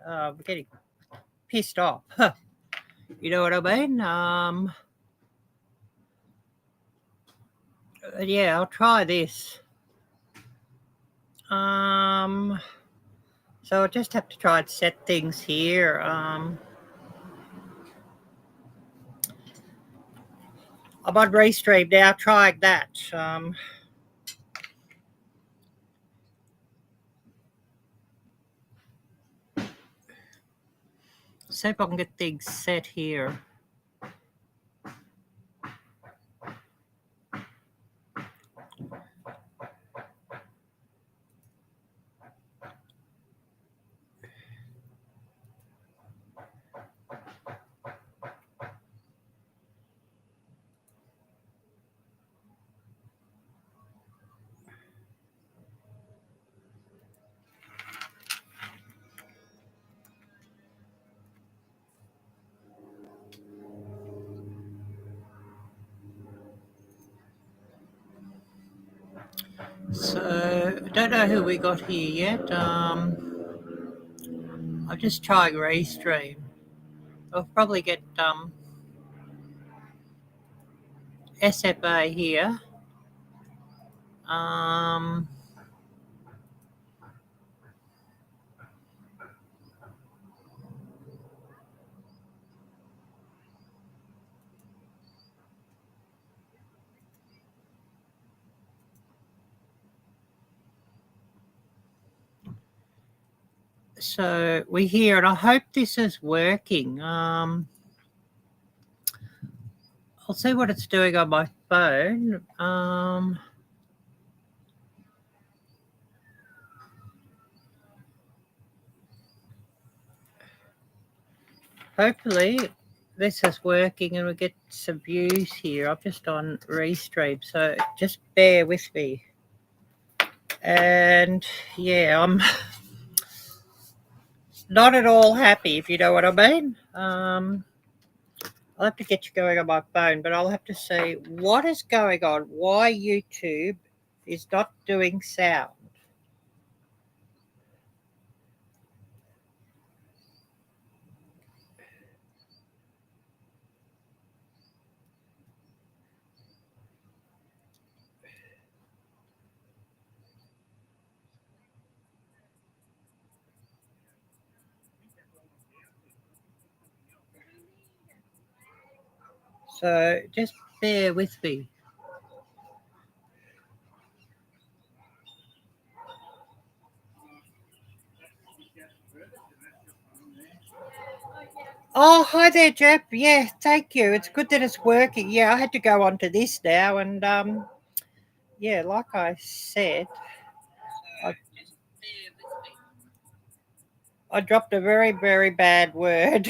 I'm getting pissed off. You know what I mean? Yeah, I'll try this. So I'll just have to try and set things here. I'm on Restream now, trying that. See if I can get things set here. So I don't know who we got here yet. I'm just trying Restream. I'll probably get SFA here. So we're here, and I hope this is working. I'll see what it's doing on my phone. Hopefully this is working and we get some views here. I'm just on Restream, so just bear with me. And yeah, I'm not at all happy, if you know what I mean. I'll have to get you going on my phone, but I'll have to see what is going on, why YouTube is not doing sound. So just bear with me. Oh, hi there, Jeff. Yeah, thank you. It's good that it's working. Yeah, I had to go on to this now, and yeah, like I said, I dropped a very, very bad word.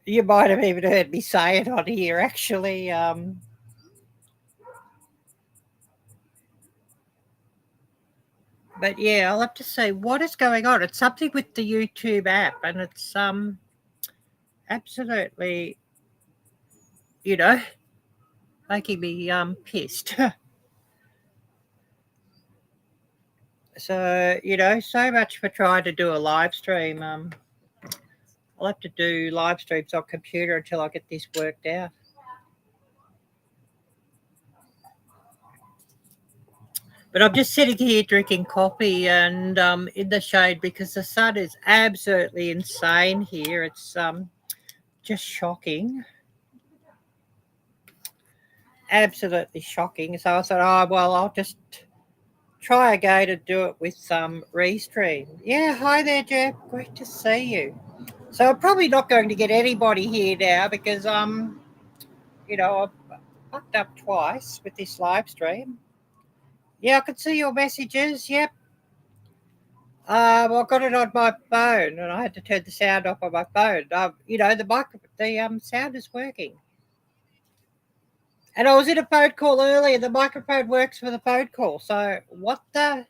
You might have even heard me say it on here, actually. But yeah, I'll have to say what is going on. It's something with the YouTube app, and it's absolutely, you know, making me pissed. So, you know, so much for trying to do a live stream. I'll have to do live streams on computer until I get this worked out. But I'm just sitting here drinking coffee and in the shade because the sun is absolutely insane here. It's just shocking. Absolutely shocking. So I thought, oh, well, I'll just try again and do it with some Restream. Yeah, hi there, Jeff. Great to see you. So I'm probably not going to get anybody here now because, you know, I've fucked up twice with this live stream. Yeah, I can see your messages. Yep. I got it on my phone, and I had to turn the sound off on my phone. You know, the sound is working. And I was in a phone call earlier. The microphone works for the phone call. So what the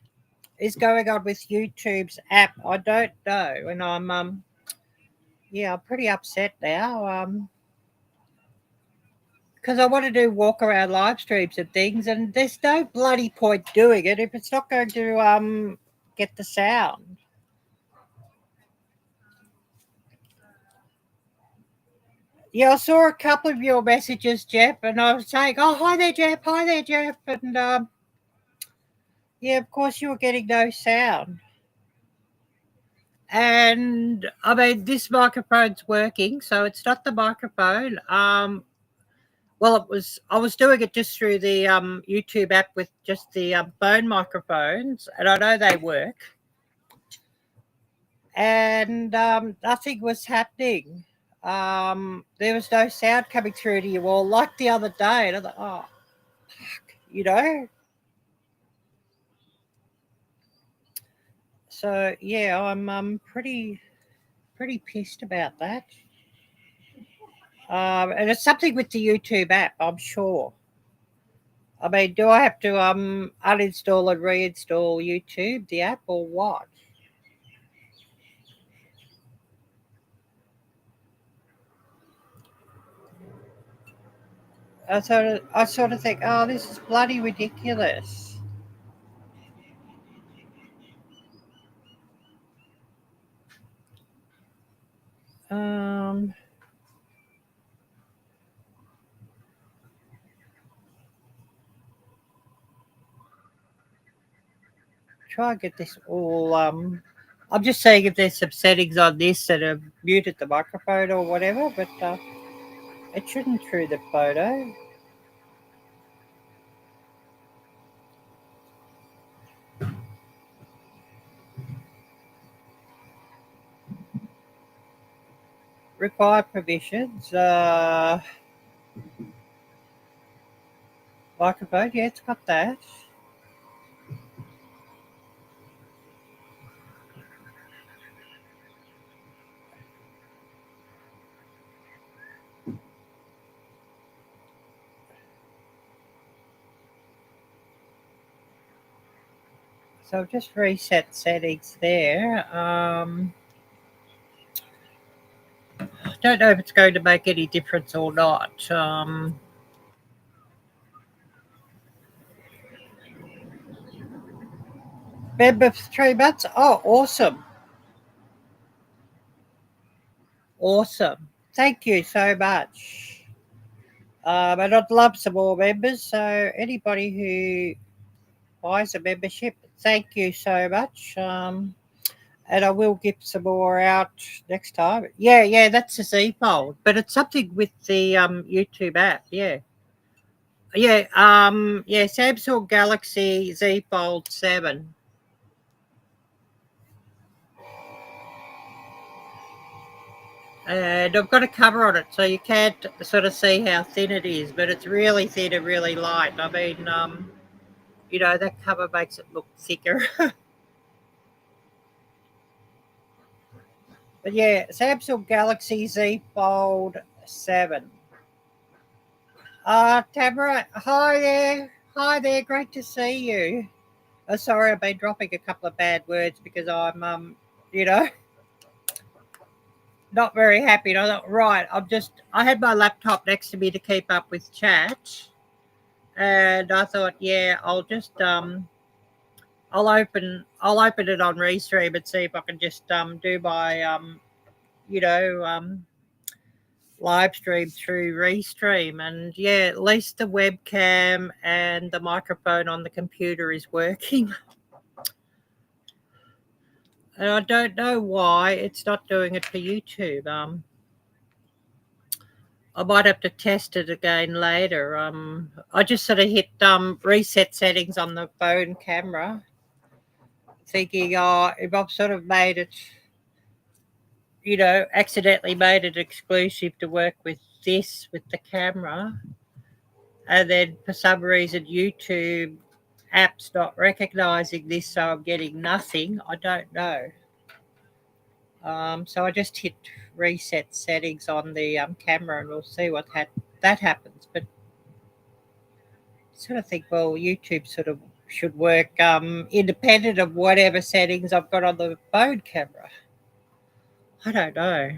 is going on with YouTube's app? I don't know. And I'm yeah, I'm pretty upset now. Because I want to do walk around live streams and things, and there's no bloody point doing it if it's not going to get the sound. Yeah, I saw a couple of your messages, Jeff, and I was saying, "Oh, hi there, Jeff. Hi there, Jeff." And yeah, of course, you were getting no sound. And I mean, this microphone's working, so it's not the microphone. Well, I was doing it just through the YouTube app with just the phone microphones, and I know they work. And nothing was happening. There was no sound coming through to you all, like the other day. And I thought, oh, fuck, you know. So yeah, I'm pretty pissed about that. And it's something with the YouTube app, I'm sure. I mean, do I have to uninstall and reinstall YouTube, the app, or what? I sort of think, oh, this is bloody ridiculous. Um, try and get this all. I'm just saying if there's some settings on this that have muted the microphone or whatever, but it shouldn't through the photo. Required permissions. Microphone, yeah, it's got that. So just reset settings there. Don't know if it's going to make any difference or not. Member for 3 months. Oh, awesome. Awesome. Thank you so much. And I'd love some more members. So anybody who buys a membership, thank you so much. And I will give some more out next time. Yeah, that's a Z Fold, but it's something with the YouTube app. Yeah, yeah, Samsung Galaxy Z Fold 7. And I've got a cover on it, so you can't sort of see how thin it is, but it's really thin and really light. I mean, that cover makes it look thicker. But yeah, Samsung Galaxy Z Fold 7. Tamara, hi there. Hi there, great to see you. Sorry, I've been dropping a couple of bad words because I'm, you know, not very happy. And I thought, right, I had my laptop next to me to keep up with chat. And I thought, yeah, I'll open it on Restream and see if I can just do my you know live stream through Restream. And yeah, at least the webcam and the microphone on the computer is working. And I don't know why it's not doing it for YouTube. I might have to test it again later. I just sort of hit reset settings on the phone camera, thinking, oh, if I've sort of made it, accidentally made it exclusive to work with this with the camera, and then for some reason YouTube app's not recognizing this, so I'm getting nothing. I don't know. So I just hit reset settings on the camera, and we'll see what that happens. But I sort of think, well, YouTube sort of should work independent of whatever settings I've got on the phone camera. I don't know.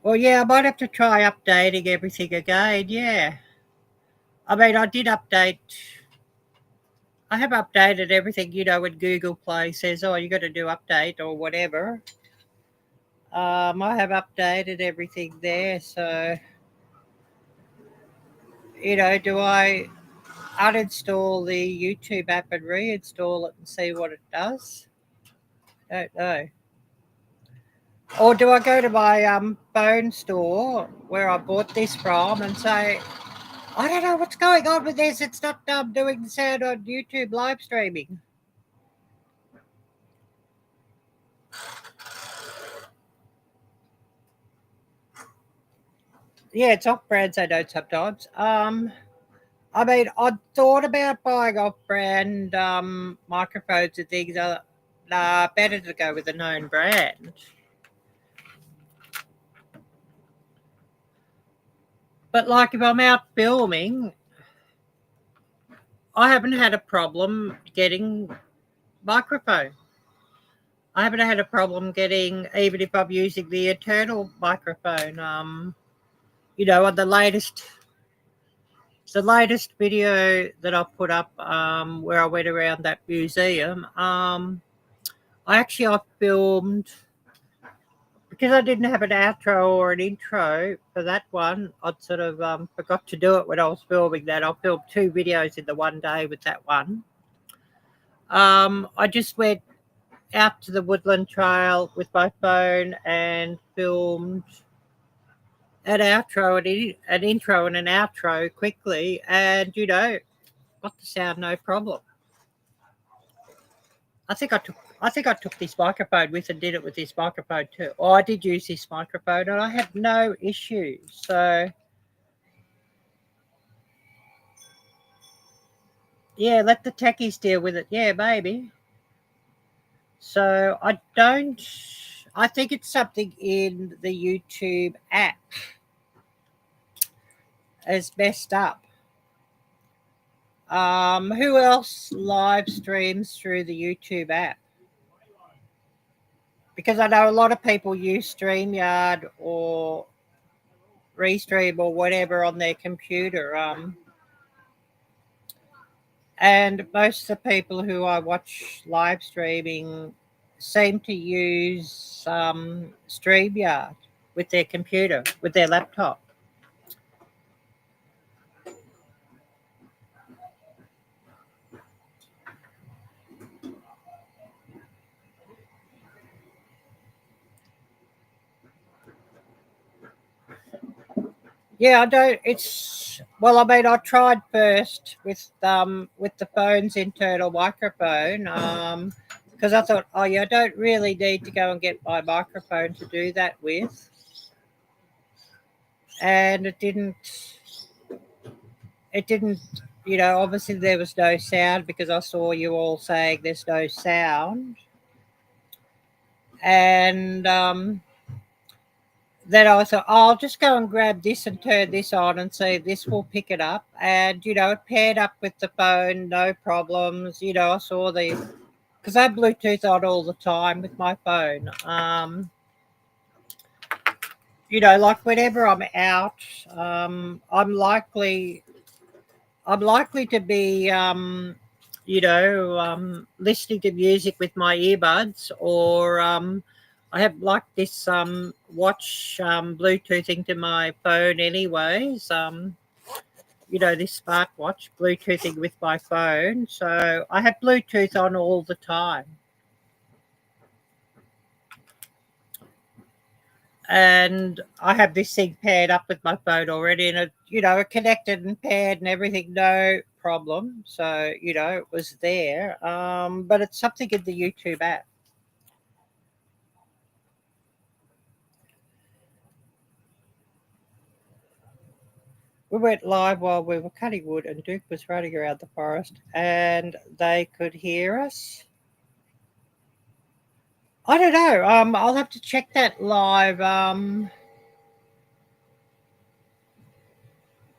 Well, yeah, I might have to try updating everything again. Yeah. I mean, I did update. I have updated everything, when Google Play says, oh, you got to do update or whatever. I have updated everything there. So, do I uninstall the YouTube app and reinstall it and see what it does? Don't know. Or do I go to my phone store where I bought this from and say, I don't know what's going on with this. It's not doing the sound on YouTube live streaming. Yeah, it's off-brand, I don't sometimes. I mean, I thought about buying off-brand microphones and things. Better to go with a known brand. But like if I'm out filming, I haven't had a problem getting microphone. I haven't had a problem getting, even if I'm using the internal microphone. On the latest video that I put up, where I went around that museum, I filmed, because I didn't have an outro or an intro for that one. I'd sort of forgot to do it when I was filming that. I filmed 2 videos in the one day with that one. I just went out to the woodland trail with my phone and filmed an outro, an intro and an outro quickly, and got the sound no problem. I think I took this microphone with and did it with this microphone too. Oh, I did use this microphone and I had no issues. So yeah, let the techies deal with it. Yeah, maybe. So I think it's something in the YouTube app is messed up. Who else live streams through the YouTube app? Because I know a lot of people use StreamYard or Restream or whatever on their computer. And most of the people who I watch live streaming seem to use StreamYard with their computer, with their laptop. Yeah, I don't. I tried first with the phone's internal microphone, because I thought, oh yeah, I don't really need to go and get my microphone to do that with, and it didn't. Obviously there was no sound because I saw you all saying there's no sound, and then I thought, oh, I'll just go and grab this and turn this on and see if this will pick it up. And, it paired up with the phone, no problems. I saw because I have Bluetooth on all the time with my phone. Like whenever I'm out, I'm likely to be, listening to music with my earbuds, or I have like this watch Bluetoothing to my phone anyways. This smartwatch Bluetoothing with my phone. So I have Bluetooth on all the time. And I have this thing paired up with my phone already, and it connected and paired and everything, no problem. So, it was there. But it's something in the YouTube app. We went live while we were cutting wood, and Duke was running around the forest, and they could hear us. I don't know. I'll have to check that live.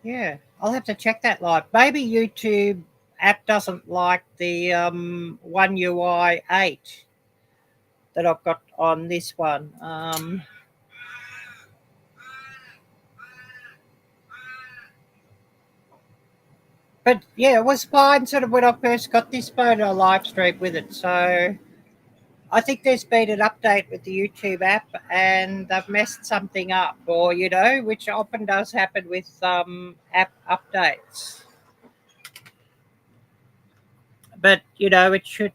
Yeah, I'll have to check that live. Maybe YouTube app doesn't like the One UI 8 that I've got on this one. But yeah, it was fine sort of when I first got this phone, I live streamed with it. So I think there's been an update with the YouTube app and they've messed something up, or, which often does happen with app updates. But, it should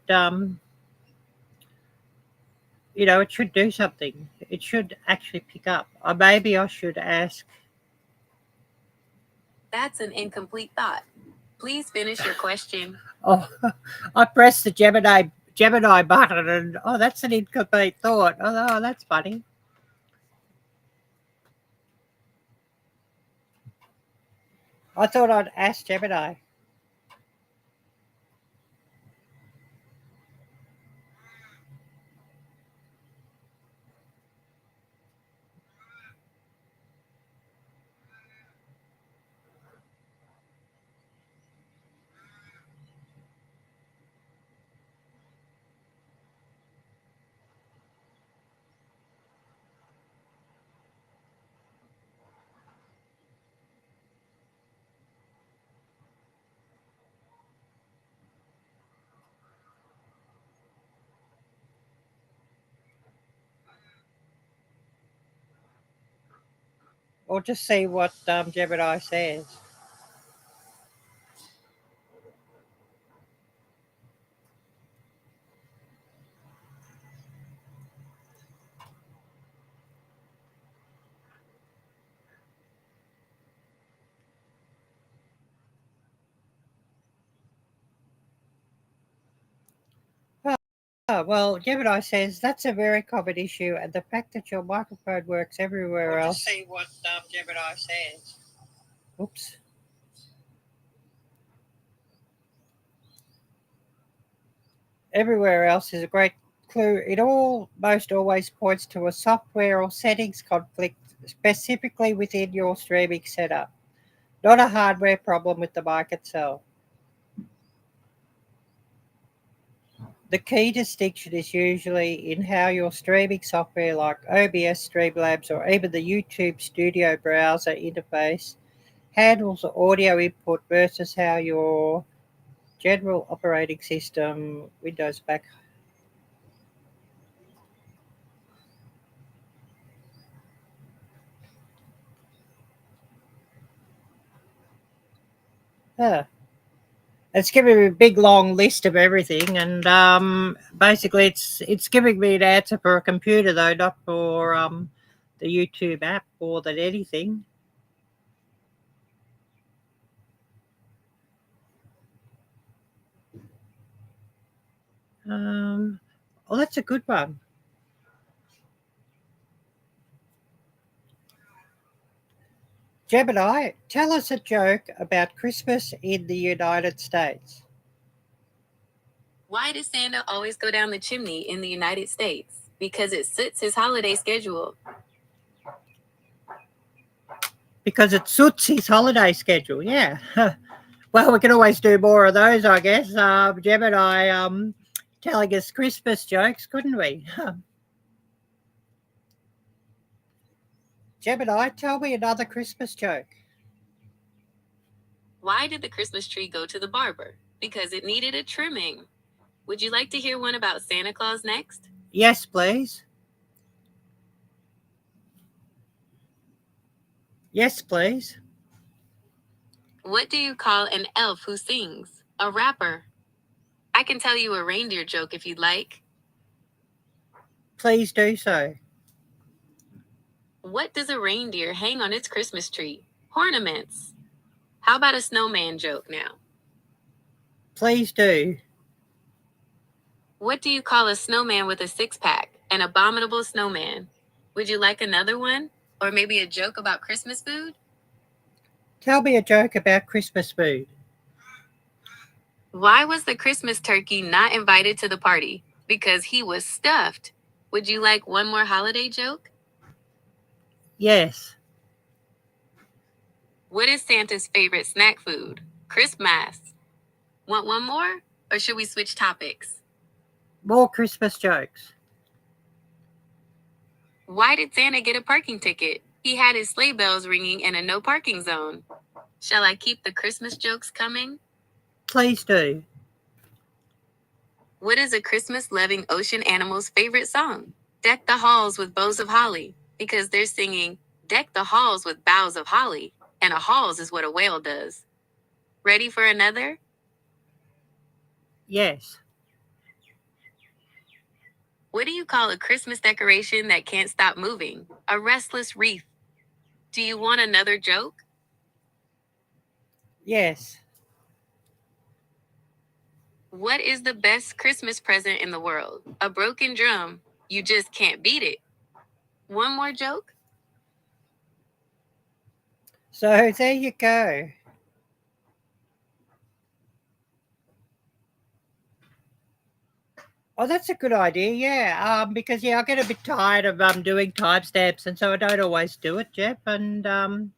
do something. It should actually pick up. Or maybe I should ask. That's an incomplete thought. Please finish your question. Oh, I pressed the Gemini button and, that's an incomplete thought. Oh, that's funny. I thought I'd ask Gemini. Or just see what Gemini says. Well, Gemini says that's a very common issue, and the fact that your microphone works everywhere else. Just see what Gemini says. Oops. Everywhere else is a great clue. It almost always points to a software or settings conflict, specifically within your streaming setup, not a hardware problem with the mic itself. The key distinction is usually in how your streaming software like OBS, Streamlabs, or even the YouTube Studio browser interface handles audio input versus how your general operating system, Windows back. It's giving me a big long list of everything, and basically it's giving me an answer for a computer though, not for the YouTube app more than anything. Oh, that's a good one. Gemini, tell us a joke about Christmas in the United States. Why does Santa always go down the chimney in the United States? Because it suits his holiday schedule. Because it suits his holiday schedule, yeah. Well, we can always do more of those, I guess. Gemini telling us Christmas jokes, couldn't we? Gemini, tell me another Christmas joke. Why did the Christmas tree go to the barber? Because it needed a trimming. Would you like to hear one about Santa Claus next? Yes, please. Yes, please. What do you call an elf who sings? A rapper. I can tell you a reindeer joke if you'd like. Please do so. What does a reindeer hang on its Christmas tree? Ornaments. How about a snowman joke now? Please do. What do you call a snowman with a six-pack? An abominable snowman. Would you like another one? Or maybe a joke about Christmas food? Tell me a joke about Christmas food. Why was the Christmas turkey not invited to the party? Because he was stuffed. Would you like one more holiday joke? Yes. What is Santa's favorite snack food? Christmas. Want one more? Or should we switch topics? More Christmas jokes. Why did Santa get a parking ticket? He had his sleigh bells ringing in a no parking zone. Shall I keep the Christmas jokes coming? please do. What is a Christmas-loving ocean animal's favorite song? Deck the halls with bows of holly, because they're singing, deck the halls with boughs of holly, and a halls is what a whale does. Ready for another? Yes. What do you call a Christmas decoration that can't stop moving? A restless wreath. Do you want another joke? Yes. What is the best Christmas present in the world? A broken drum. You just can't beat it. One more joke? So there you go. Oh, that's a good idea. Yeah. Because I get a bit tired of doing timestamps, and so I don't always do it, Jeff. And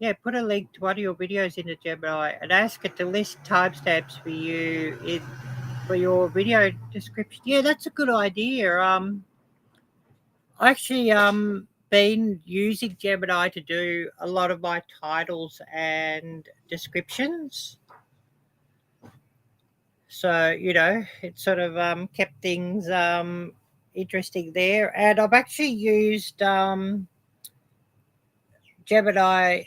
yeah, put a link to one of your videos into Gemini and ask it to list timestamps for you for your video description. Yeah, that's a good idea. I actually been using Gemini to do a lot of my titles and descriptions. So, it sort of kept things interesting there. And I've actually used Gemini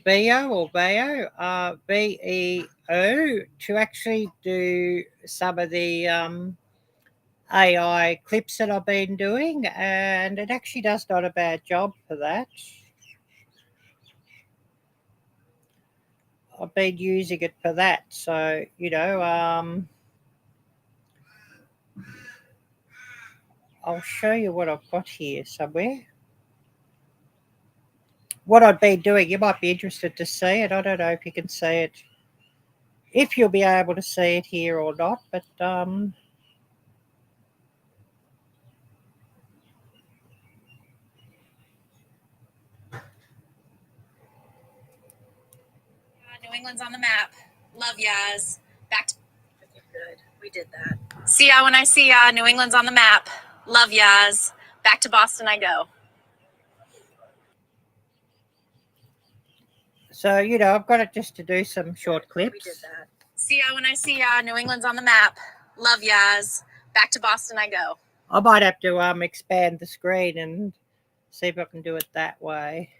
VEO to actually do some of the AI clips that I've been doing, and it actually does not a bad job for that. I've been using it for that, so I'll show you what I've got here somewhere. What I've been doing, you might be interested to see it. I don't know if you can see it, if you'll be able to see it here or not, but New England's on the map. Love yas. Back to good. We did that. See ya when I see ya. New England's on the map. Love yas. Back to Boston I go. so I've got it just to do some short clips. We did that. See ya when I see ya. New England's on the map. Love yas. Back to Boston I go. I might have to expand the screen and see if I can do it that way.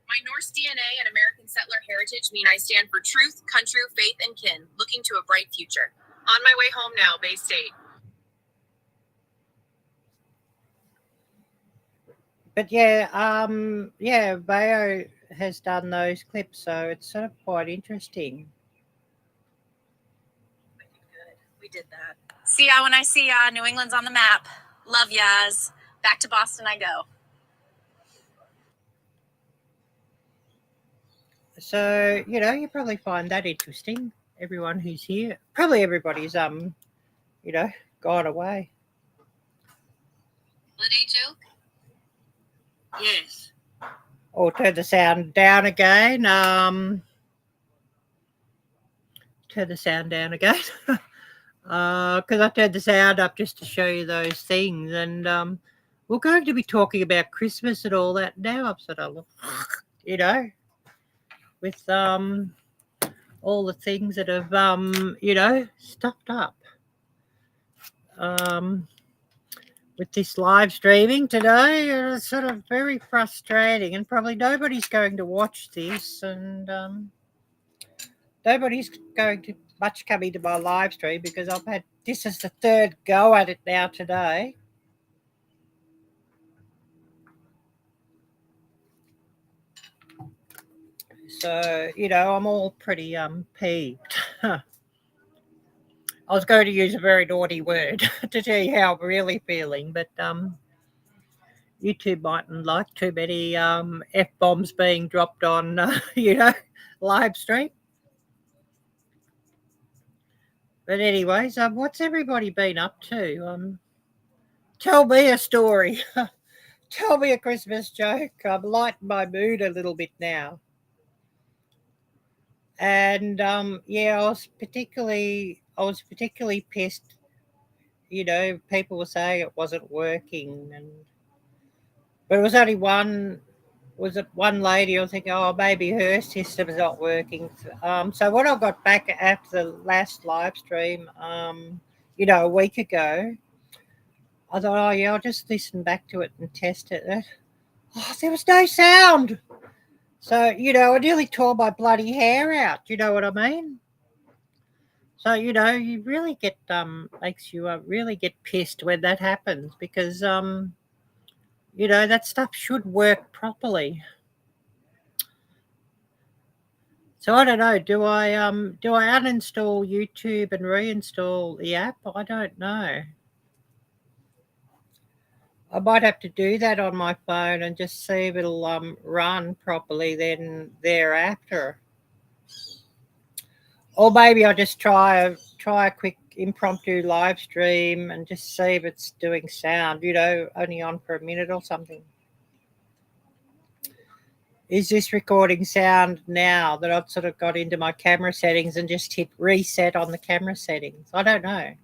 My Norse DNA and American settler heritage mean I stand for truth, country, faith, and kin, looking to a bright future. On my way home now, Bay State. But yeah, Bayo has done those clips, so it's sort of quite interesting. Good. We did that. See ya when I see ya. New England's on the map. Love yas. Back to Boston I go. So, you probably find that interesting. Everyone who's here, probably everybody's gone away. Holiday joke? Yes. Or turn the sound down again. Turn the sound down again. Because I turned the sound up just to show you those things. And we're going to be talking about Christmas and all that now. I'm sort of, with all the things that have, stuffed up. With this live streaming today, it's sort of very frustrating, and probably nobody's going to watch this, and nobody's going to much come into my live stream because this is the third go at it now today. So, I'm all pretty peeved. I was going to use a very naughty word to tell you how I'm really feeling, but YouTube mightn't like too many F-bombs being dropped on, live stream. But anyways, what's everybody been up to? Tell me a story. Tell me a Christmas joke. I'm lighting my mood a little bit now. And I was particularly pissed people were saying it wasn't working, but it was only one. Was it one lady? I was thinking, oh, maybe her system's not working. So when I got back after the last live stream, a week ago, I thought, oh yeah, I'll just listen back to it and test it. Oh, there was no sound. So, I nearly tore my bloody hair out. You know what I mean? So, you really get, makes you really get pissed when that happens because, that stuff should work properly. So I don't know. Do I uninstall YouTube and reinstall the app? I don't know. I might have to do that on my phone and just see if it'll run properly then thereafter. Or maybe I'll just try a quick impromptu live stream and just see if it's doing sound, only on for a minute or something. Is this recording sound now that I've sort of got into my camera settings and just hit reset on the camera settings? I don't know.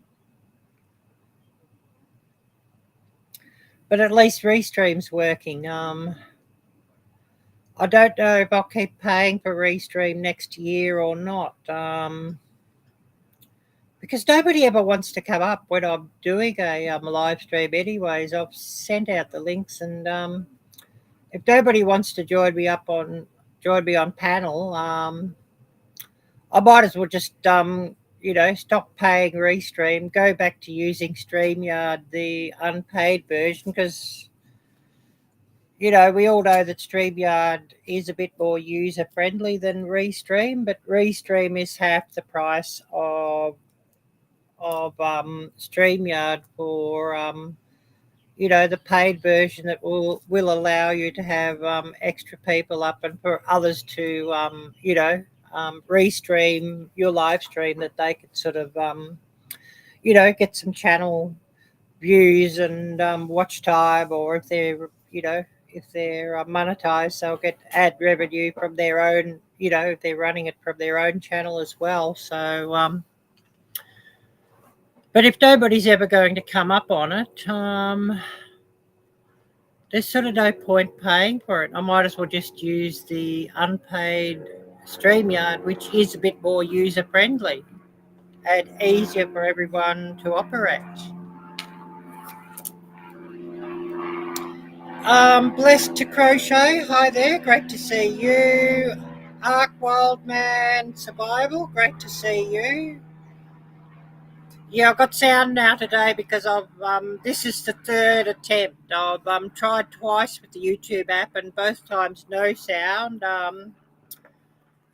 But at least Restream's working. I don't know if I'll keep paying for Restream next year or not. Because nobody ever wants to come up when I'm doing a live stream anyways. I've sent out the links, and if nobody wants to join me on panel, I might as well just stop paying Restream, go back to using StreamYard, the unpaid version, because we all know that StreamYard is a bit more user friendly than Restream, but Restream is half the price of StreamYard for the paid version that will allow you to have extra people up and for others to restream your live stream, that they could sort of get some channel views and watch time, or if they're monetized, they'll get ad revenue from their own, if they're running it from their own channel as well. So but if nobody's ever going to come up on it, there's sort of no point paying for it. I might as well just use the unpaid StreamYard, which is a bit more user friendly and easier for everyone to operate. Blessed to Crochet, hi there, great to see you. Ark Wildman Survival, great to see you. Yeah, I've got sound now today because this is the third attempt. I've tried twice with the YouTube app and both times no sound. And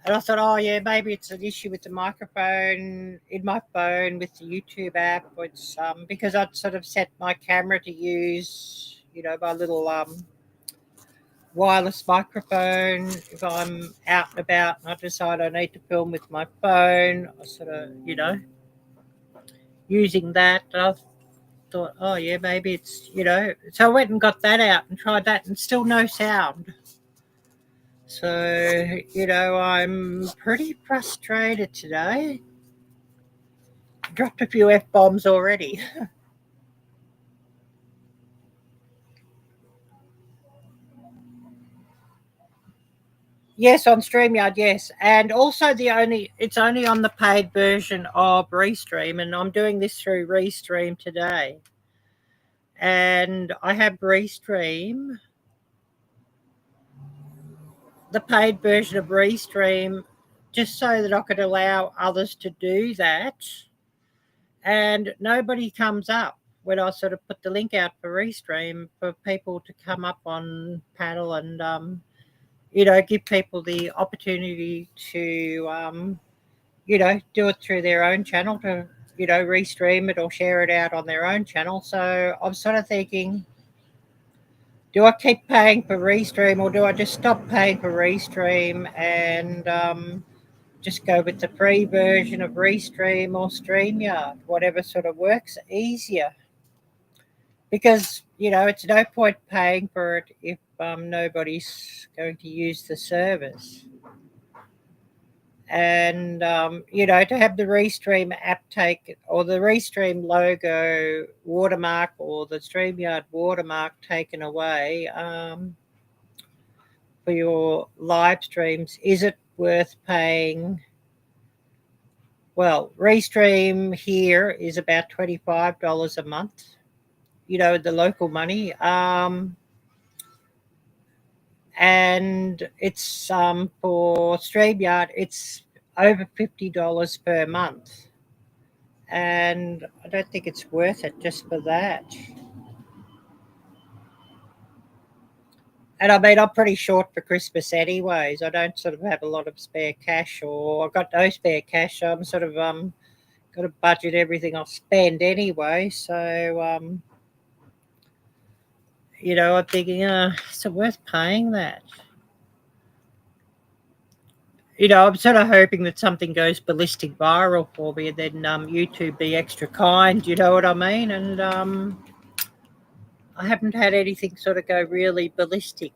I thought, oh yeah, maybe it's an issue with the microphone in my phone with the YouTube app. It's because I'd sort of set my camera to use, my little wireless microphone. If I'm out and about and I decide I need to film with my phone, I sort of, using that. I thought, oh yeah, maybe it's, so I went and got that out and tried that and still no sound. So, I'm pretty frustrated today. Dropped a few F-bombs already. Yes, on StreamYard, yes. And also it's only on the paid version of Restream, and I'm doing this through Restream today. And I have Restream, the paid version of Restream, just so that I could allow others to do that. And nobody comes up when I sort of put the link out for Restream for people to come up on panel and give people the opportunity to, do it through their own channel, to, restream it or share it out on their own channel. So I'm sort of thinking, do I keep paying for Restream, or do I just stop paying for Restream and just go with the free version of Restream or StreamYard, whatever sort of works easier? Because, it's no point paying for it if nobody's going to use the service. And to have the Restream app take, or the Restream logo watermark, or the StreamYard watermark taken away for your live streams, is it worth paying? Well, Restream here is about $25 a month, the local money. And it's for StreamYard, it's over $50 per month. And I don't think it's worth it just for that. And I mean, I'm pretty short for Christmas anyways. I don't sort of have a lot of spare cash, or I've got no spare cash. So I'm sort of got to budget everything I'll spend anyway. So I'm thinking, is it worth paying that? I'm sort of hoping that something goes ballistic viral for me, and then YouTube be extra kind. You know what I mean? And I haven't had anything sort of go really ballistic.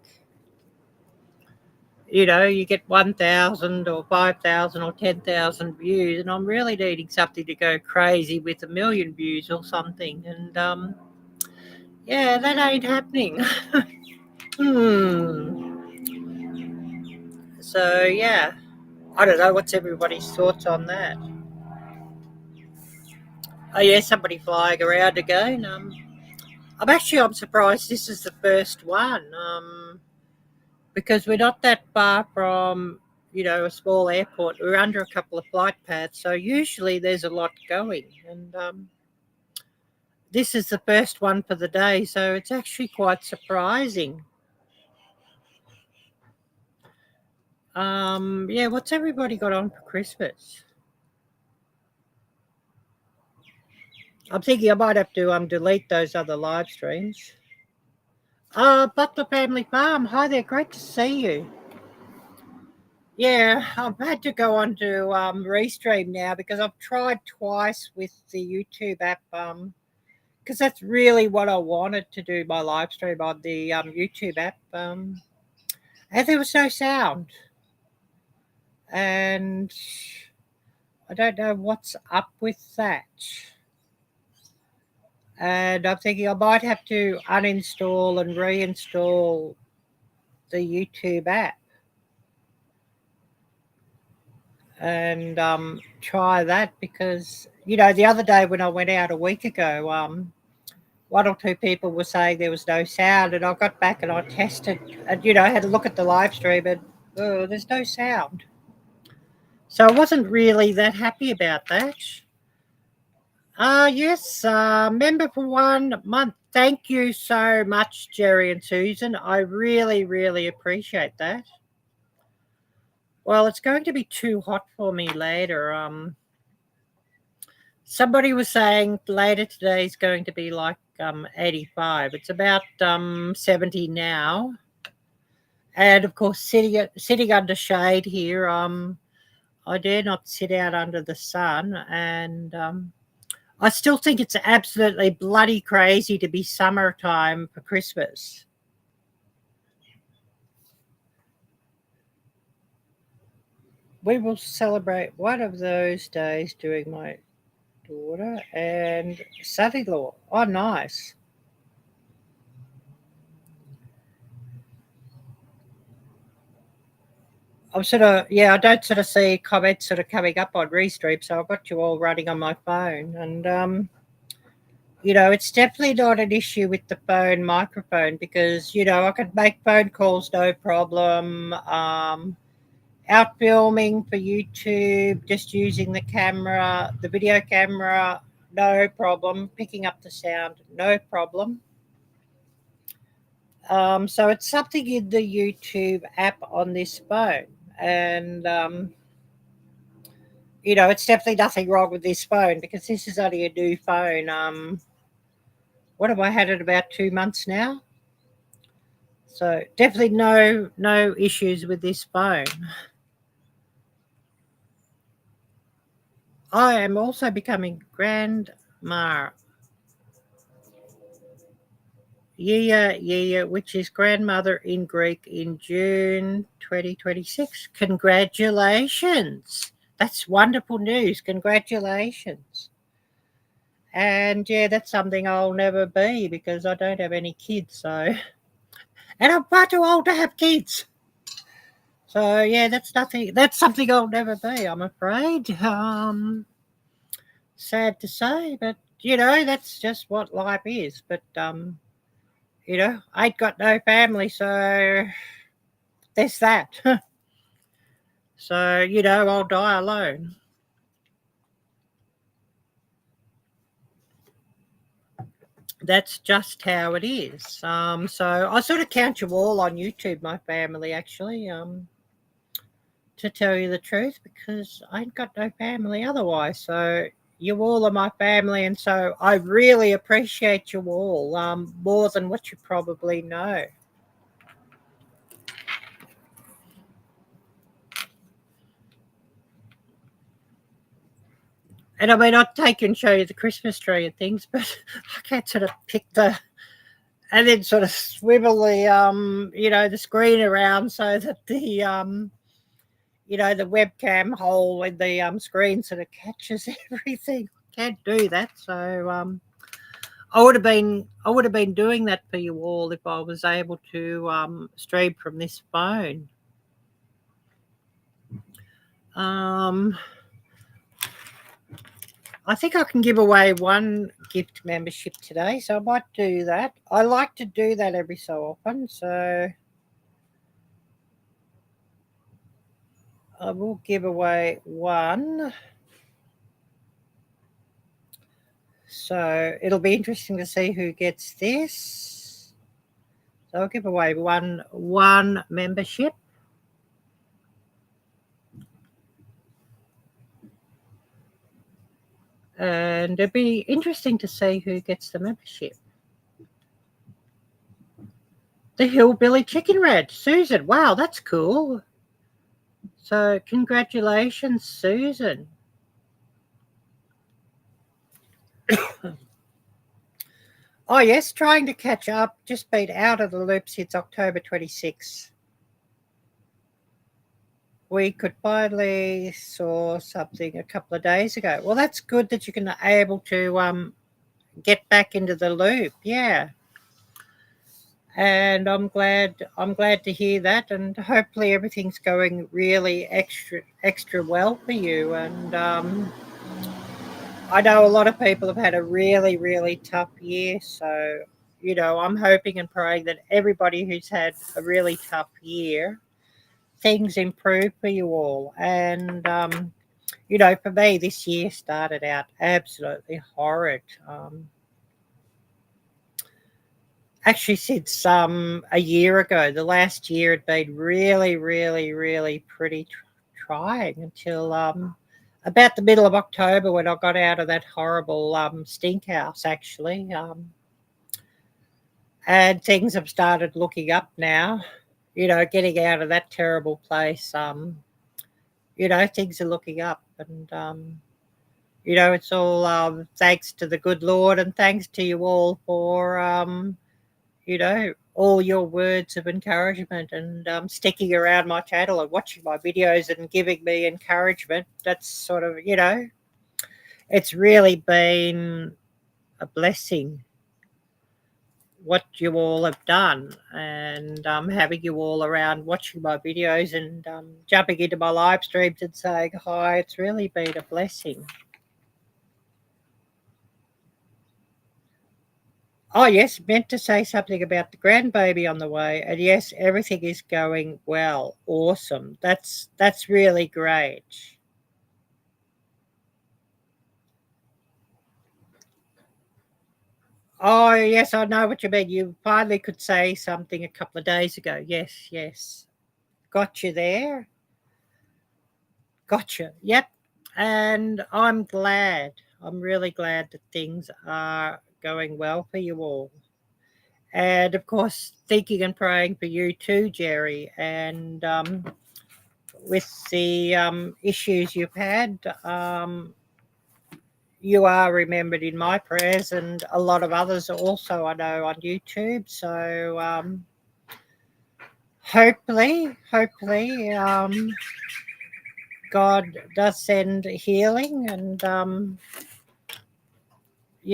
You get 1,000 or 5,000 or 10,000 views, and I'm really needing something to go crazy with 1,000,000 views or something. And yeah, that ain't happening. So yeah, I don't know. What's everybody's thoughts on that? Oh yeah, somebody flying around again. I'm surprised this is the first one. Because we're not that far from, a small airport. We're under a couple of flight paths, so usually there's a lot going. And this is the first one for the day, so it's actually quite surprising. Yeah, what's everybody got on for Christmas? I'm thinking I might have to delete those other live streams. Butler Family Farm. Hi there, great to see you. Yeah, I've had to go on to Restream now because I've tried twice with the YouTube app, because that's really what I wanted to do, my live stream on the YouTube app, and there was no sound. And I don't know what's up with that. And I'm thinking I might have to uninstall and reinstall the YouTube app and try that, because the other day when I went out a week ago, one or two people were saying there was no sound, and I got back and I tested, and I had a look at the live stream, and there's no sound. So I wasn't really that happy about that. Yes, member for 1 month. Thank you so much, Jerry and Susan. I really, really appreciate that. Well, it's going to be too hot for me later. Somebody was saying later today is going to be like 85. It's about 70 now. And of course, sitting under shade here, I dare not sit out under the sun. And I still think it's absolutely bloody crazy to be summertime for Christmas. We will celebrate one of those days during my daughter and son-in-law. Oh, nice. I don't sort of see comments sort of coming up on Restream, so I've got you all running on my phone. And, it's definitely not an issue with the phone microphone, because, I could make phone calls no problem. Out filming for YouTube, just using the camera, the video camera, no problem. Picking up the sound, no problem. So it's something in the YouTube app on this phone. And, it's definitely nothing wrong with this phone, because this is only a new phone. What have I had it about 2 months now? So definitely no issues with this phone. I am also becoming grandma. Yeah, which is grandmother in Greek in June 2026. Congratulations. That's wonderful news. Congratulations. And yeah, that's something I'll never be because I don't have any kids. So, and I'm far too old to have kids. So yeah, that's something I'll never be, I'm afraid. Sad to say, but that's just what life is. But I ain't got no family, so there's that. So, I'll die alone. That's just how it is. So I sort of count you all on YouTube, my family, actually, to tell you the truth, because I ain't got no family otherwise. So you all are my family, and so I really appreciate you all, more than what you probably know. And I mean, I'd take you and show you the Christmas tree and things, but I can't sort of pick and then sort of swivel the screen around so that the the webcam hole in the screen sort of catches everything. Can't do that. So I would have been doing that for you all if I was able to stream from this phone. I think I can give away one gift membership today, so I might do that. I like to do that every so often, so I will give away one. So it'll be interesting to see who gets this. So I'll give away one membership. And it'd be interesting to see who gets the membership. The Hillbilly Chicken Ranch, Susan. Wow, that's cool. So congratulations, Susan. Oh yes, trying to catch up. Just been out of the loop since October 26. We could finally saw something a couple of days ago. Well, that's good that you can able to get back into the loop. Yeah. And I'm glad to hear that, and hopefully everything's going really extra well for you. And I know a lot of people have had a really, really tough year, so I'm hoping and praying that everybody who's had a really tough year, things improve for you all. And for me, this year started out absolutely horrid. Actually, since a year ago, the last year had been really, really, really pretty trying until about the middle of October, when I got out of that horrible stink house, actually. And things have started looking up now, getting out of that terrible place. Things are looking up, and it's all thanks to the good Lord, and thanks to you all for all your words of encouragement, and sticking around my channel and watching my videos and giving me encouragement. That's sort of, it's really been a blessing what you all have done, and having you all around watching my videos and jumping into my live streams and saying hi. It's really been a blessing. Oh yes, meant to say something about the grandbaby on the way, and yes, everything is going well. Awesome. That's really great. Oh yes, I know what you mean. You finally could say something a couple of days ago. Yes. Got you there. Gotcha. Yep. And I'm glad. I'm really glad that things are going well for you all. And of course, thinking and praying for you too, Jerry. And with the issues you've had, you are remembered in my prayers, and a lot of others also, I know, on YouTube. So hopefully, God does send healing and,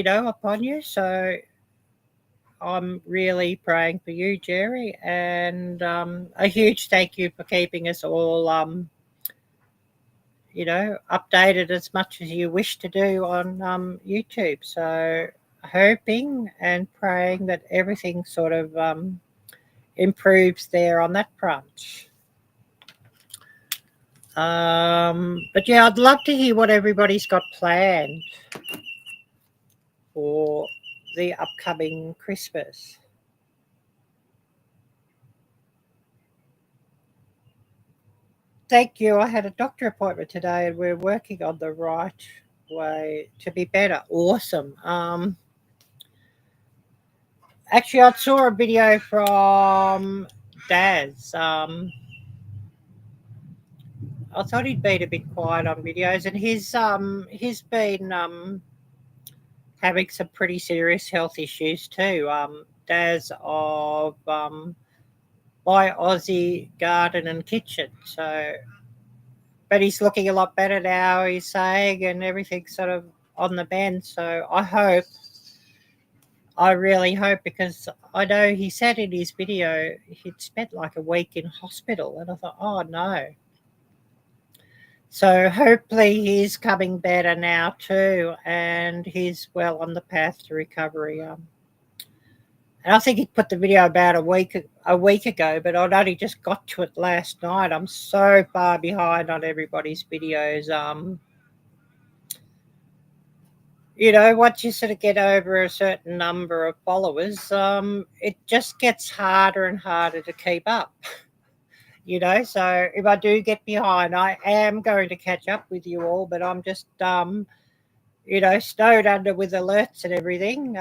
upon you. So I'm really praying for you, Jerry, and a huge thank you for keeping us all, updated as much as you wish to do on YouTube. So hoping and praying that everything sort of improves there on that front. But yeah, I'd love to hear what everybody's got planned for the upcoming Christmas. Thank you. I had a doctor appointment today and we're working on the right way to be better. Awesome. Actually, I saw a video from Daz. I thought he'd been a bit quiet on videos, and he's been having some pretty serious health issues too. Daz of My Aussie Garden and Kitchen. So, but he's looking a lot better now, he's saying, and everything's sort of on the mend. So I really hope, because I know he said in his video he'd spent like a week in hospital, and I thought, oh no. So hopefully he's coming better now too, and he's well on the path to recovery. And I think he put the video about a week ago, but I'd only just got to it last night. I'm so far behind on everybody's videos. Once you sort of get over a certain number of followers, it just gets harder and harder to keep up. So if I do get behind, I am going to catch up with you all, but I'm just, snowed under with alerts and everything.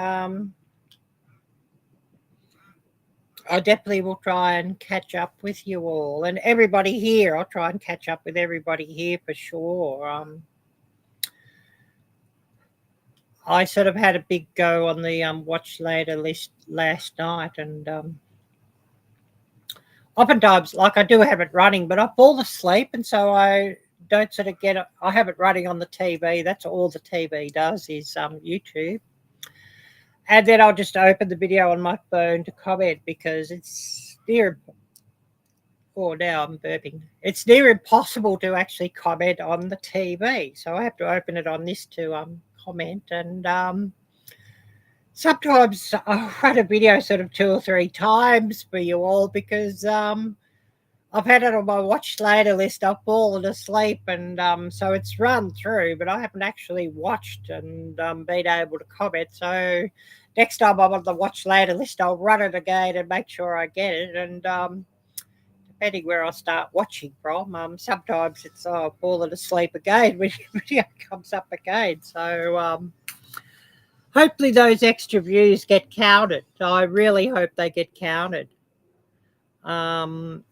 I definitely will try and catch up with you all, and everybody here. I'll try and catch up with everybody here for sure. I sort of had a big go on the watch later list last night, and oftentimes, like, I do have it running, but I fall asleep, and so I don't sort of get it. I have it running on the TV. That's all the TV does is YouTube. And then I'll just open the video on my phone to comment, because it's near. Oh, now I'm burping. It's near impossible to actually comment on the TV, so I have to open it on this to comment. And sometimes I'll run a video sort of 2 or 3 times for you all, because I've had it on my watch later list. I've fallen asleep, and so it's run through, but I haven't actually watched and been able to comment. So next time I'm on the watch later list, I'll run it again and make sure I get it. And depending where I start watching from, sometimes it's I've fallen asleep again when the video comes up again. So hopefully those extra views get counted. I really hope they get counted. Because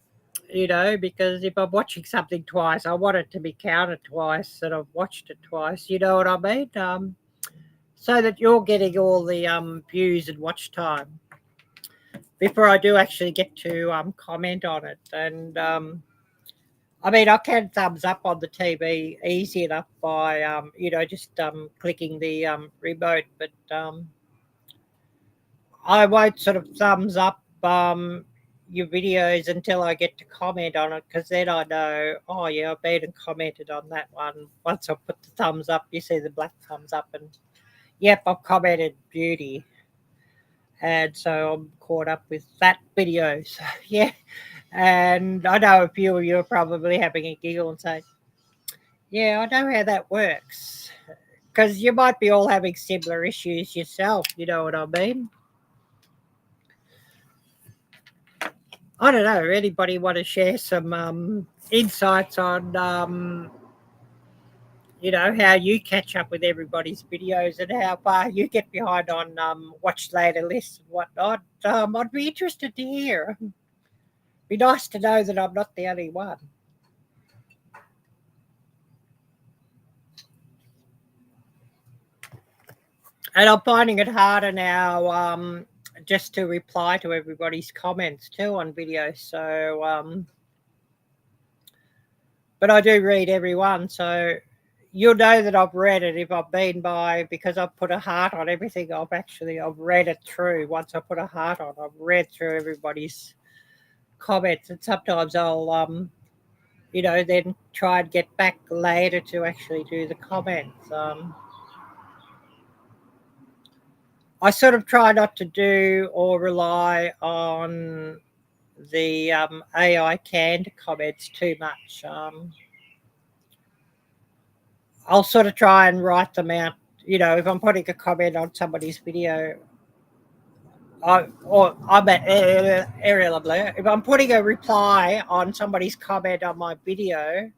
if I'm watching something twice, I want it to be counted twice that I've watched it twice. You know what I mean? So that you're getting all the views and watch time before I do actually get to comment on it. And I can thumbs up on the TV easy enough by just clicking the remote, but I won't sort of thumbs up your videos until I get to comment on it, because then I know, oh yeah, I've been and commented on that one. Once I put the thumbs up, you see the black thumbs up, and yep, I've commented beauty. And so I'm caught up with that video. So yeah. And I know a few of you are probably having a giggle and say, yeah, I know how that works. Because you might be all having similar issues yourself, you know what I mean? I don't know. Anybody want to share some insights on, how you catch up with everybody's videos and how far you get behind on watch later lists and whatnot? I'd be interested to hear. Be nice to know that I'm not the only one. And I'm finding it harder now just to reply to everybody's comments too on video. So, but I do read everyone. So you'll know that I've read it if I've been by, because I've put a heart on everything. I've read it through. Once I put a heart on, I've read through everybody's comments. And sometimes I'll, then try and get back later to actually do the comments. I sort of try not to do or rely on the AI canned comments too much. I'll sort of try and write them out. If I'm putting a comment on somebody's video, I'm at Arielle. If I'm putting a reply on somebody's comment on my video,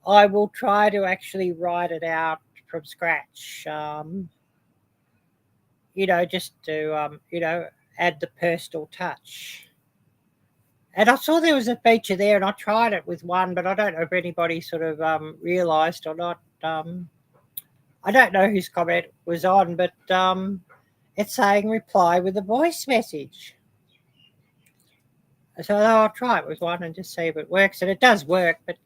I will try to actually write it out from scratch. Just to add the personal touch. And I saw there was a feature there, and I tried it with one, but I don't know if anybody sort of realised or not. I don't know whose comment was on, but it's saying reply with a voice message. So I'll try it with one and just see if it works. And it does work, but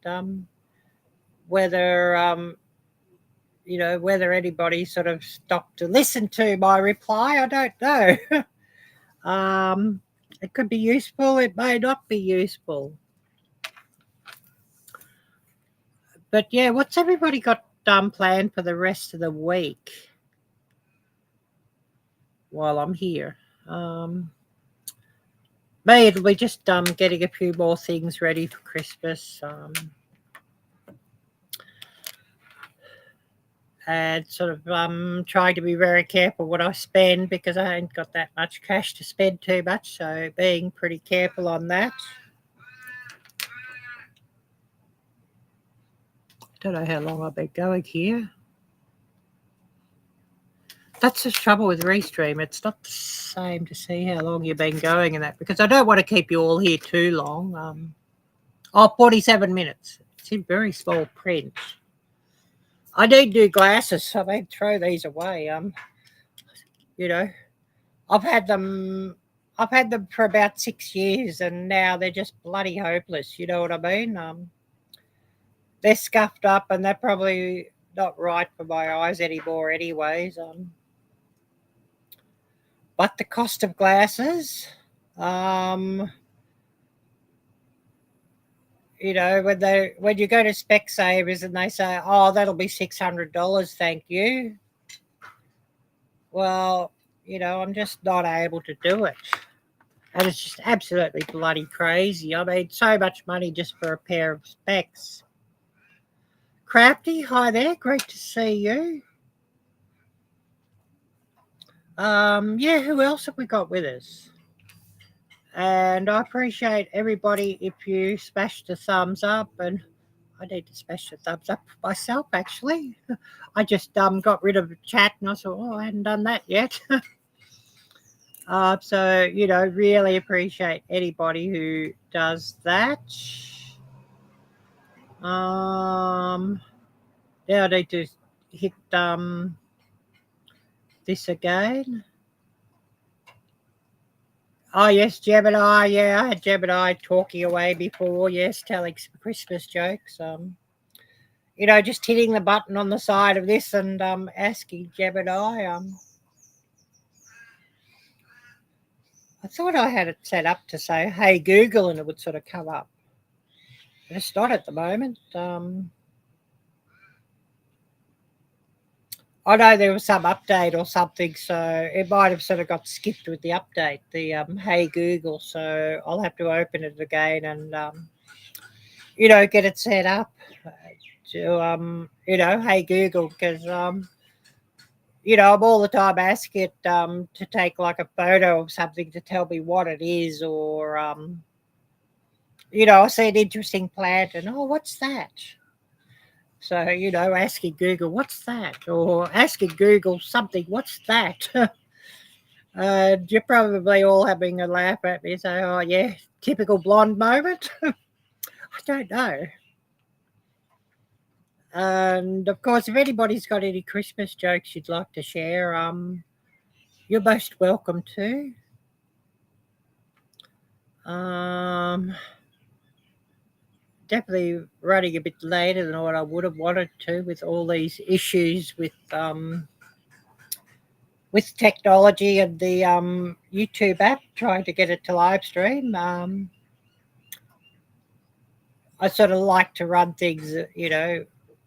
whether whether anybody sort of stopped to listen to my reply, I don't know. It could be useful. It may not be useful. But yeah, what's everybody got planned for the rest of the week while I'm here? Me, it'll be just getting a few more things ready for Christmas. And sort of trying to be very careful what I spend, because I ain't got that much cash to spend too much. So being pretty careful on that. Don't know how long I've been going here. That's the trouble with Restream. It's not the same to see how long you've been going and that, because I don't want to keep you all here too long. 47 minutes. It's in very small print. I need new glasses, so I throw these away. I've had them for about 6 years, and now they're just bloody hopeless. You know what I mean? They're scuffed up, and they're probably not right for my eyes anymore anyways. But the cost of glasses, when you go to Specsavers and they say, oh, that'll be $600, thank you. Well, I'm just not able to do it. And it's just absolutely bloody crazy. I mean, so much money just for a pair of specs. Crafty, hi there. Great to see you. Yeah, who else have we got with us? And I appreciate everybody if you smash the thumbs up, and I need to smash the thumbs up myself, actually. I just got rid of the chat, and I thought, oh, I hadn't done that yet. So, really appreciate anybody who does that. Now I need to hit this again. Oh, yes, Gemini. Yeah, I had Gemini talking away before. Yes, telling some Christmas jokes. Just hitting the button on the side of this and asking Gemini. I thought I had it set up to say, hey, Google, and it would sort of come up. But it's not at the moment. I know there was some update or something, so it might have sort of got skipped with the update, the Hey Google. So I'll have to open it again and, get it set up to, Hey Google, because, I'm all the time asking it to take like a photo of something to tell me what it is, or, I see an interesting plant and, oh, what's that? So, asking Google, what's that? Or asking Google something, what's that? You're probably all having a laugh at me, say, oh, yeah, typical blonde moment. I don't know. And of course, if anybody's got any Christmas jokes you'd like to share, you're most welcome to. Definitely running a bit later than what I would have wanted to with all these issues with technology and the YouTube app, trying to get it to live stream. I sort of like to run things,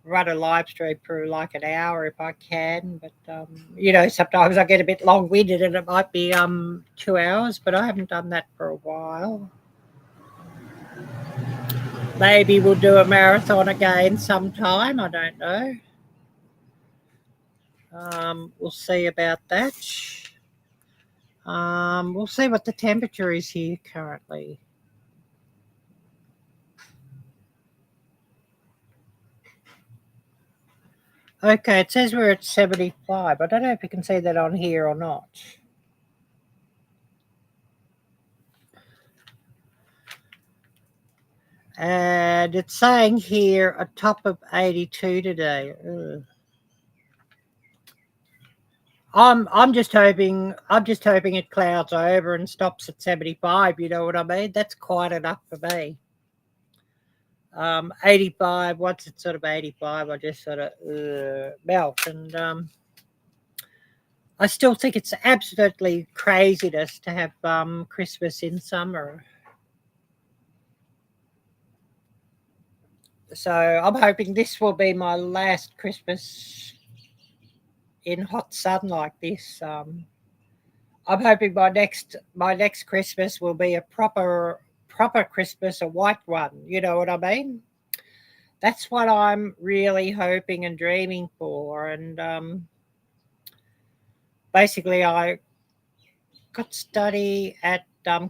run a live stream for like an hour if I can. But, sometimes I get a bit long-winded and it might be 2 hours, but I haven't done that for a while. Maybe we'll do a marathon again sometime. I don't know. We'll see about that. We'll see what the temperature is here currently. Okay, it says we're at 75. I don't know if you can see that on here or not. And it's saying here a top of 82 today. Ugh. I'm just hoping it clouds over and stops at 75, you know what I mean? That's quite enough for me. 85, once it's sort of 85, I just sort of melt. And I still think it's absolutely craziness to have Christmas in summer. So I'm hoping this will be my last Christmas in hot sun like this. I'm hoping my next Christmas will be a proper Christmas, a white one. You know what I mean? That's what I'm really hoping and dreaming for. And basically, I got to study at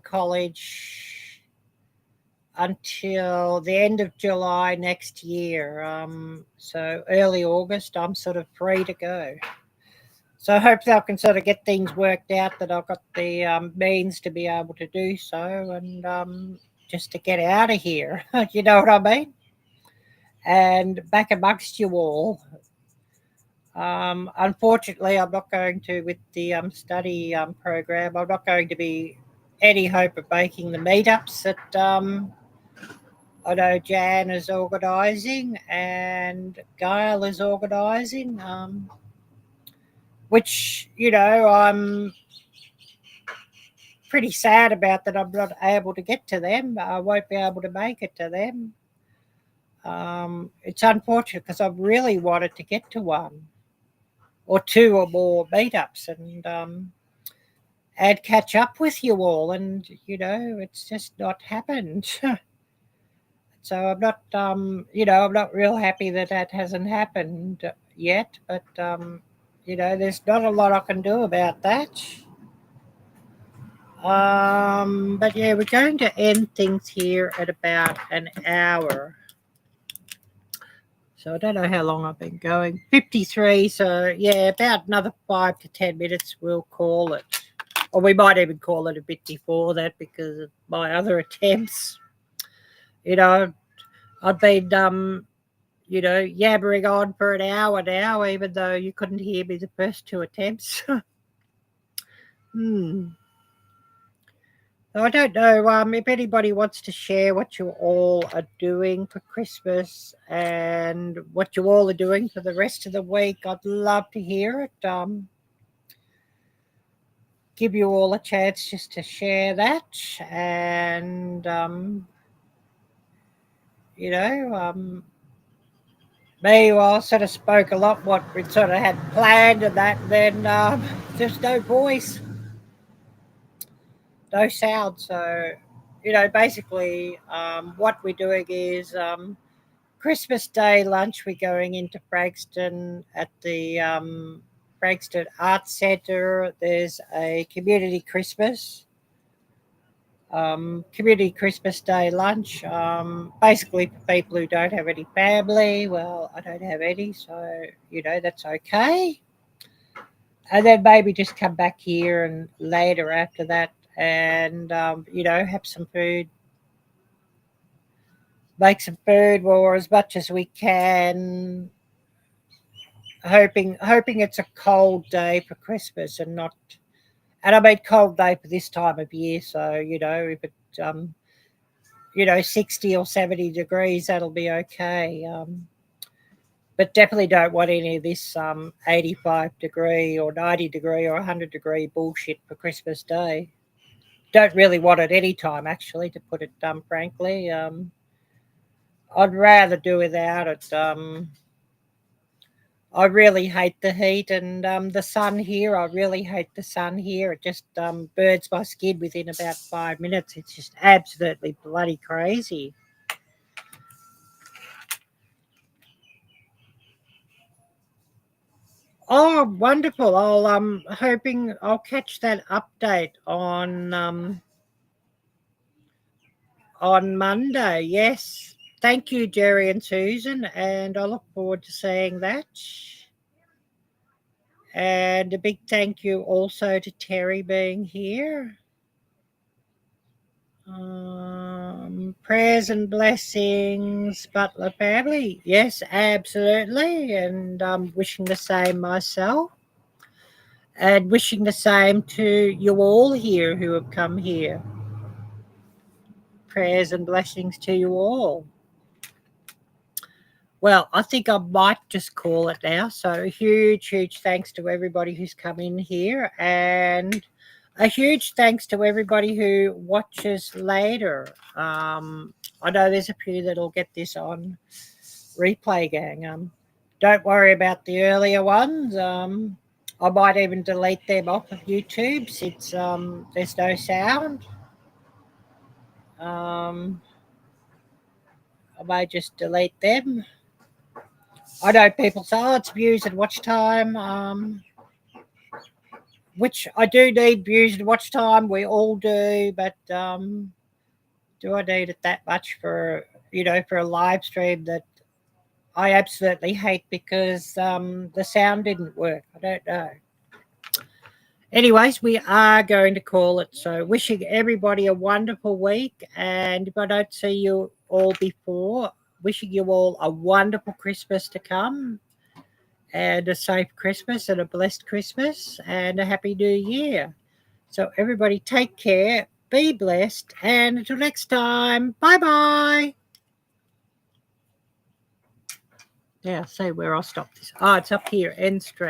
college until the end of July next year. So early August, I'm sort of free to go. So I hope that I can sort of get things worked out, that I've got the means to be able to do so, and just to get out of here. You know what I mean? And back amongst you all. Unfortunately, I'm not going to, with the study program, I'm not going to be any hope of making the meetups that I know Jan is organising and Gail is organising, which, I'm pretty sad about, that I'm not able to get to them. I won't be able to make it to them. It's unfortunate because I really wanted to get to one or two or more meetups and catch up with you all, and it's just not happened. So I'm not I'm not real happy that hasn't happened yet, but there's not a lot I can do about that. But yeah, we're going to end things here at about an hour. So I don't know how long I've been going. 53. So yeah, about another 5 to 10 minutes we'll call it. Or we might even call it a bit before that because of my other attempts. I've been yabbering on for an hour now, even though you couldn't hear me the first two attempts. I don't know if anybody wants to share what you all are doing for Christmas and what you all are doing for the rest of the week. I'd love to hear it. Give you all a chance just to share that. And, me, well, I sort of spoke a lot what we sort of had planned and that, and then just no voice. No sound. So, basically what we're doing is Christmas Day lunch. We're going into Frankston at the Frankston Arts Centre. There's a community Christmas Day lunch. Basically for people who don't have any family. Well, I don't have any, so that's okay. And then maybe just come back here and later after that and have some food make some food war as much as we can, hoping it's a cold day for Christmas and not. And I mean cold day for this time of year. So if it 60 or 70 degrees, that'll be okay. But definitely don't want any of this 85-degree or 90-degree or 100-degree bullshit for Christmas Day. Don't really want it any time, actually, to put it frankly. I'd rather do without it. I really hate the heat and the sun here. I really hate the sun here. It just burns my skin within about 5 minutes. It's just absolutely bloody crazy. Oh, wonderful. I'm hoping I'll catch that update on Monday. Yes. Thank you, Jerry and Susan, and I look forward to seeing that. And a big thank you also to Terry being here. Prayers and blessings, Butler family. Yes, absolutely. And I'm wishing the same myself. And wishing the same to you all here who have come here. Prayers and blessings to you all. Well, I think I might just call it now. So huge thanks to everybody who's come in here, and a huge thanks to everybody who watches later. I know there's a few that'll get this on replay, gang. Don't worry about the earlier ones. I might even delete them off of YouTube since there's no sound. I may just delete them. I know people say, oh, it's views and watch time, which I do need views and watch time. We all do, but do I need it that much for a live stream that I absolutely hate because the sound didn't work? I don't know. Anyways, we are going to call it. So wishing everybody a wonderful week. And if I don't see you all before, wishing you all a wonderful Christmas to come, and a safe Christmas and a blessed Christmas and a happy new year. So everybody take care, be blessed, and until next time, bye-bye. Yeah, I'll say where I'll stop this. Oh, it's up here, end stream.